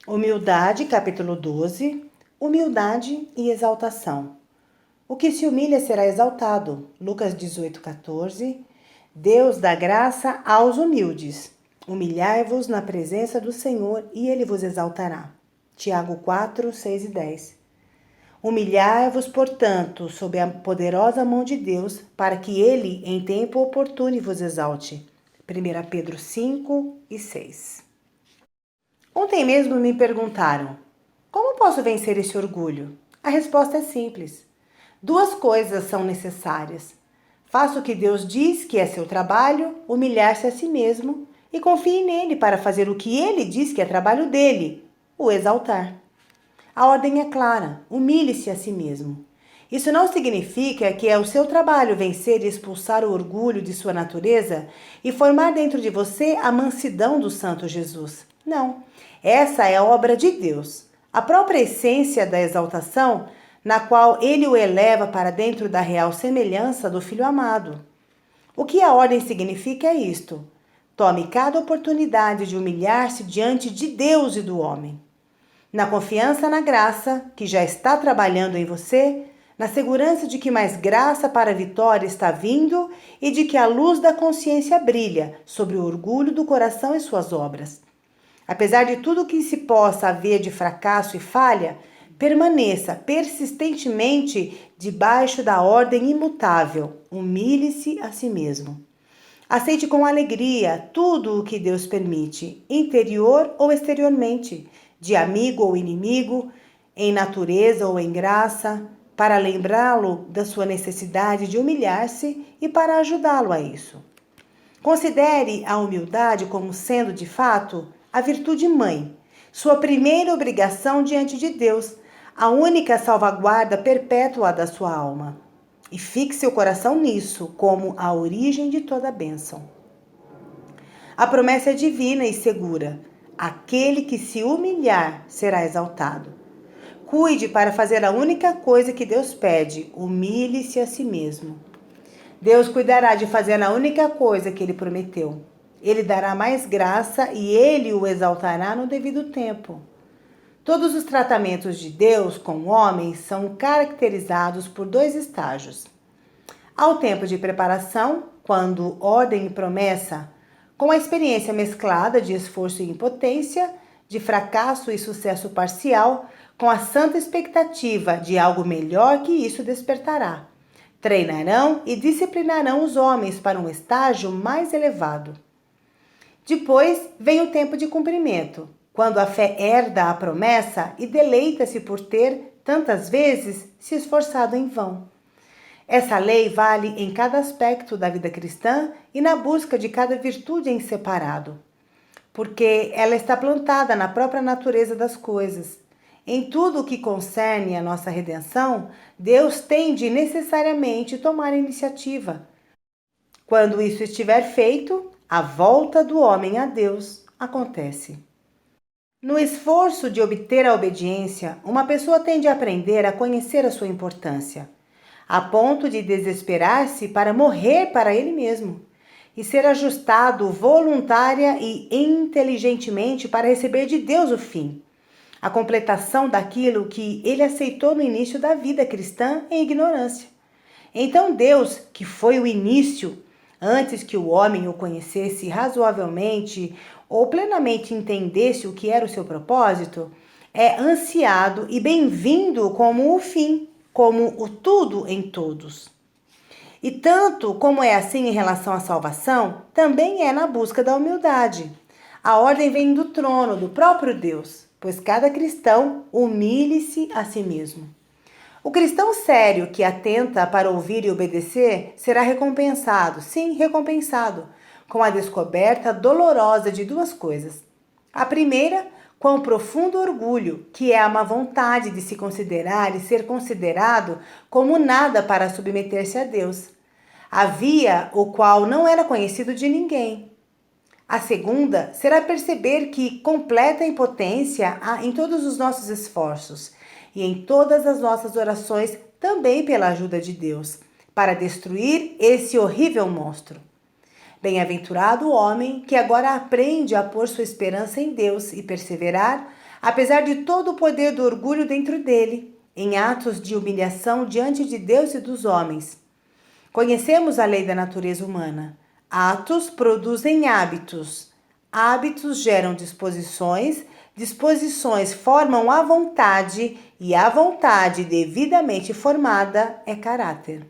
Humildade, capítulo 12. Humildade e exaltação. O que se humilha será exaltado. Lucas 18:14. Deus dá graça aos humildes. Humilhai-vos na presença do Senhor e Ele vos exaltará. Tiago 4, 6 e 10. Humilhai-vos, portanto, sob a poderosa mão de Deus, para que Ele, em tempo oportuno, vos exalte. 1 Pedro 5 e 6. Ontem mesmo me perguntaram: como posso vencer esse orgulho? A resposta é simples. Duas coisas são necessárias. Faça o que Deus diz que é seu trabalho, humilhar-se a si mesmo, e confie nele para fazer o que ele diz que é trabalho dele, o exaltar. A ordem é clara: humilhe-se a si mesmo. Isso não significa que é o seu trabalho vencer e expulsar o orgulho de sua natureza e formar dentro de você a mansidão do Santo Jesus. Não. Essa é a obra de Deus. A própria essência da exaltação, na qual ele o eleva para dentro da real semelhança do Filho amado. O que a ordem significa é isto: tome cada oportunidade de humilhar-se diante de Deus e do homem. Na confiança na graça que já está trabalhando em você, na segurança de que mais graça para a vitória está vindo e de que a luz da consciência brilha sobre o orgulho do coração e suas obras. Apesar de tudo que se possa haver de fracasso e falha, permaneça persistentemente debaixo da ordem imutável. Humilhe-se a si mesmo. Aceite com alegria tudo o que Deus permite, interior ou exteriormente, de amigo ou inimigo, em natureza ou em graça, para lembrá-lo da sua necessidade de humilhar-se e para ajudá-lo a isso. Considere a humildade como sendo, de fato, a virtude mãe, sua primeira obrigação diante de Deus, a única salvaguarda perpétua da sua alma. E fixe o coração nisso, como a origem de toda a bênção. A promessa é divina e segura: aquele que se humilhar será exaltado. Cuide para fazer a única coisa que Deus pede: humilhe-se a si mesmo. Deus cuidará de fazer a única coisa que Ele prometeu. Ele dará mais graça e Ele o exaltará no devido tempo. Todos os tratamentos de Deus com o homem são caracterizados por dois estágios. Há o tempo de preparação, quando ordem e promessa, com a experiência mesclada de esforço e impotência, de fracasso e sucesso parcial, com a santa expectativa de algo melhor que isso despertará. Treinarão e disciplinarão os homens para um estágio mais elevado. Depois vem o tempo de cumprimento, quando a fé herda a promessa e deleita-se por ter, tantas vezes, se esforçado em vão. Essa lei vale em cada aspecto da vida cristã e na busca de cada virtude em separado, porque ela está plantada na própria natureza das coisas. Em tudo o que concerne a nossa redenção, Deus tem de necessariamente tomar a iniciativa. Quando isso estiver feito, a volta do homem a Deus acontece. No esforço de obter a obediência, uma pessoa tende a aprender a conhecer a sua importância, a ponto de desesperar-se para morrer para ele mesmo e ser ajustado voluntária e inteligentemente para receber de Deus o fim, a completação daquilo que ele aceitou no início da vida cristã em ignorância. Então Deus, que foi o início, antes que o homem o conhecesse razoavelmente ou plenamente entendesse o que era o seu propósito, é ansiado e bem-vindo como o fim, como o tudo em todos. E tanto como é assim em relação à salvação, também é na busca da humildade. A ordem vem do trono, do próprio Deus, pois cada cristão humilhe-se a si mesmo. O cristão sério que atenta para ouvir e obedecer será recompensado, sim, recompensado, com a descoberta dolorosa de duas coisas. A primeira, com o profundo orgulho, que é a má vontade de se considerar e ser considerado como nada para submeter-se a Deus. Havia o qual não era conhecido de ninguém. A segunda será perceber que completa impotência há em todos os nossos esforços e em todas as nossas orações, também pela ajuda de Deus, para destruir esse horrível monstro. Bem-aventurado o homem que agora aprende a pôr sua esperança em Deus e perseverar apesar de todo o poder do orgulho dentro dele, em atos de humilhação diante de Deus e dos homens. Conhecemos a lei da natureza humana. Atos produzem hábitos. Hábitos geram disposições, disposições formam a vontade e a vontade devidamente formada é caráter.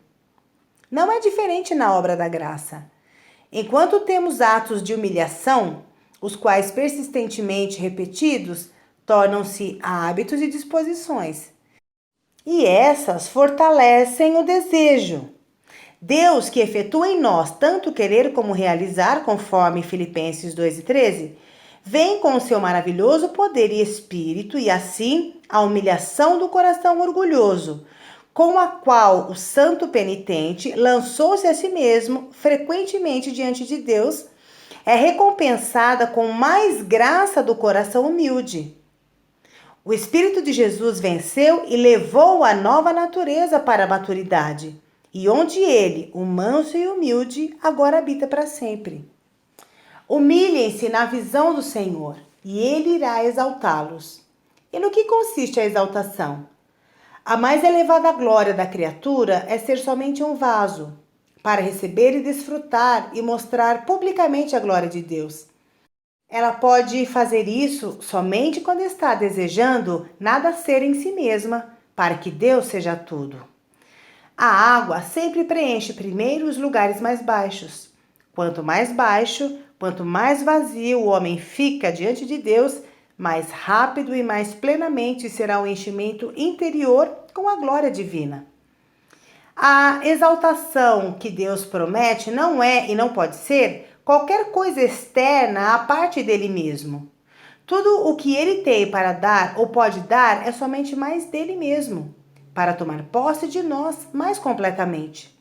Não é diferente na obra da graça. Enquanto temos atos de humilhação, os quais persistentemente repetidos tornam-se hábitos e disposições. E essas fortalecem o desejo. Deus, que efetua em nós tanto querer como realizar, conforme Filipenses 2:13, vem com o seu maravilhoso poder e espírito e assim a humilhação do coração orgulhoso, com a qual o santo penitente lançou-se a si mesmo frequentemente diante de Deus, é recompensada com mais graça do coração humilde. O Espírito de Jesus venceu e levou a nova natureza para a maturidade, e onde ele, o manso e humilde, agora habita para sempre. Humilhem-se na visão do Senhor, e ele irá exaltá-los. E no que consiste a exaltação? A mais elevada glória da criatura é ser somente um vaso, para receber e desfrutar e mostrar publicamente a glória de Deus. Ela pode fazer isso somente quando está desejando nada ser em si mesma, para que Deus seja tudo. A água sempre preenche primeiro os lugares mais baixos. Quanto mais baixo, quanto mais vazio o homem fica diante de Deus, mais rápido e mais plenamente será o enchimento interior com a glória divina. A exaltação que Deus promete não é e não pode ser qualquer coisa externa à parte dele mesmo. Tudo o que ele tem para dar ou pode dar é somente mais dele mesmo, para tomar posse de nós mais completamente.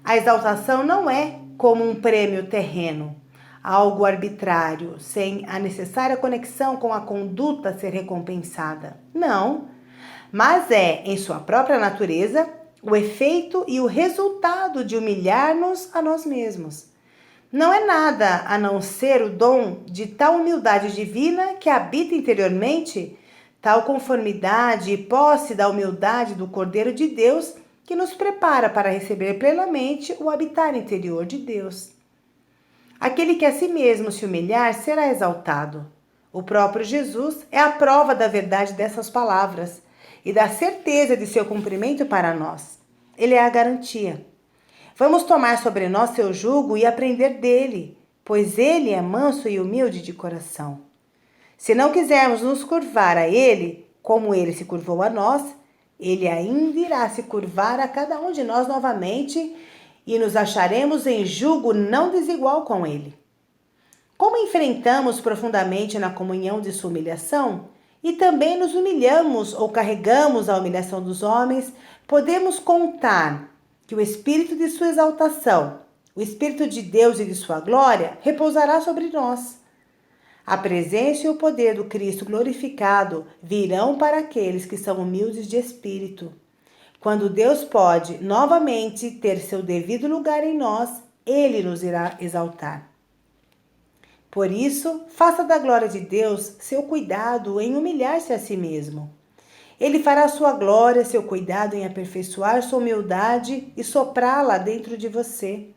A exaltação não é como um prêmio terreno, algo arbitrário, sem a necessária conexão com a conduta a ser recompensada. Não, mas é, em sua própria natureza, o efeito e o resultado de humilhar-nos a nós mesmos. Não é nada a não ser o dom de tal humildade divina que habita interiormente, tal conformidade e posse da humildade do Cordeiro de Deus que nos prepara para receber plenamente o habitar interior de Deus. Aquele que a si mesmo se humilhar será exaltado. O próprio Jesus é a prova da verdade dessas palavras e da certeza de seu cumprimento para nós. Ele é a garantia. Vamos tomar sobre nós seu jugo e aprender dele, pois ele é manso e humilde de coração. Se não quisermos nos curvar a ele, como ele se curvou a nós, ele ainda irá se curvar a cada um de nós novamente e nos acharemos em jugo não desigual com ele. Como enfrentamos profundamente na comunhão de sua humilhação e também nos humilhamos ou carregamos a humilhação dos homens, podemos contar que o Espírito de sua exaltação, o Espírito de Deus e de sua glória, repousará sobre nós. A presença e o poder do Cristo glorificado virão para aqueles que são humildes de espírito. Quando Deus pode novamente ter seu devido lugar em nós, ele nos irá exaltar. Por isso, faça da glória de Deus seu cuidado em humilhar-se a si mesmo. Ele fará sua glória, seu cuidado em aperfeiçoar sua humildade e soprá-la dentro de você,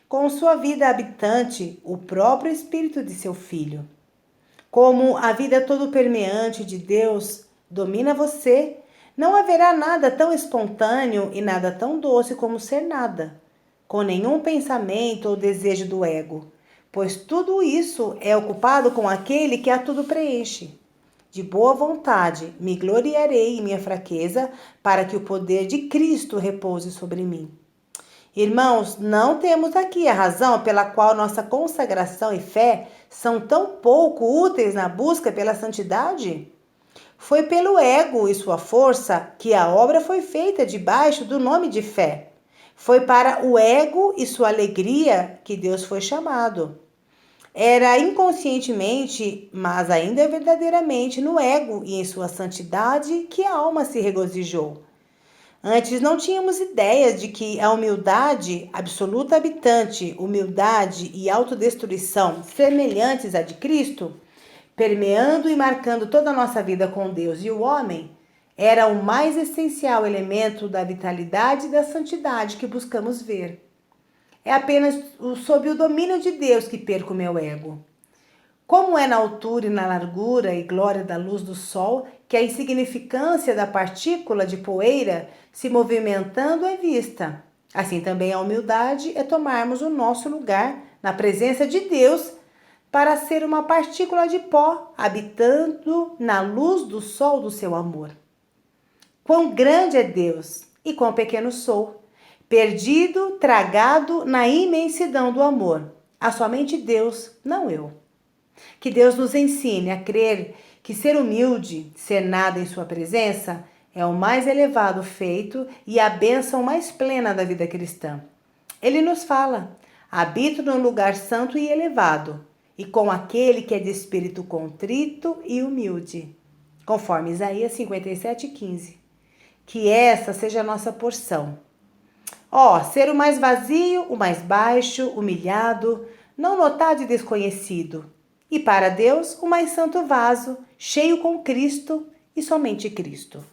com sua vida habitante, o próprio Espírito de seu Filho. Como a vida todo permeante de Deus domina você, não haverá nada tão espontâneo e nada tão doce como ser nada, com nenhum pensamento ou desejo do ego, pois tudo isso é ocupado com aquele que a tudo preenche. De boa vontade me gloriarei em minha fraqueza, para que o poder de Cristo repouse sobre mim. Irmãos, não temos aqui a razão pela qual nossa consagração e fé são tão pouco úteis na busca pela santidade? Foi pelo ego e sua força que a obra foi feita debaixo do nome de fé. Foi para o ego e sua alegria que Deus foi chamado. Era inconscientemente, mas ainda verdadeiramente no ego e em sua santidade que a alma se regozijou. Antes não tínhamos ideias de que a humildade absoluta habitante, humildade e autodestruição semelhantes à de Cristo, permeando e marcando toda a nossa vida com Deus. E o homem era o mais essencial elemento da vitalidade e da santidade que buscamos ver. É apenas sob o domínio de Deus que perco o meu ego. Como é na altura e na largura e glória da luz do sol que a insignificância da partícula de poeira se movimentando é vista. Assim também a humildade é tomarmos o nosso lugar na presença de Deus para ser uma partícula de pó, habitando na luz do sol do seu amor. Quão grande é Deus e quão pequeno sou, perdido, tragado na imensidão do amor. Há somente Deus, não eu. Que Deus nos ensine a crer que ser humilde, ser nada em sua presença, é o mais elevado feito e a bênção mais plena da vida cristã. Ele nos fala: habito num lugar santo e elevado, e com aquele que é de espírito contrito e humilde. Conforme Isaías 57:15. Que essa seja a nossa porção. Ser o mais vazio, o mais baixo, humilhado, não notado e desconhecido. E para Deus, o mais santo vaso, cheio com Cristo e somente Cristo.